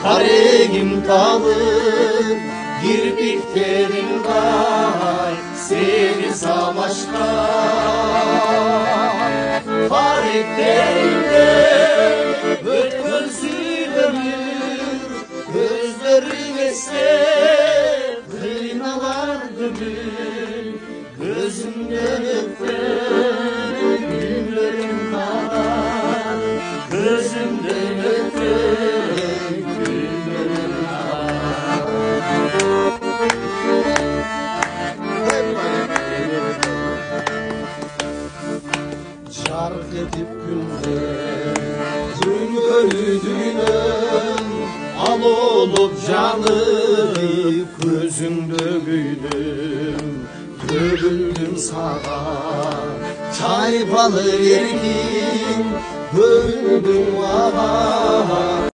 Karegim kalır kirpiklerin kay, seni savaşta fareklerinde öt gözlüdür, gözlerin esler kıynalar dümür, gözümden öper günlerim kanar, gözümden öper günlerim kanar. Çark edip gün ölüdüğüne al olup canım gözümde büyüdüm, görüldüm sana çaypalı erkin, böldüm ama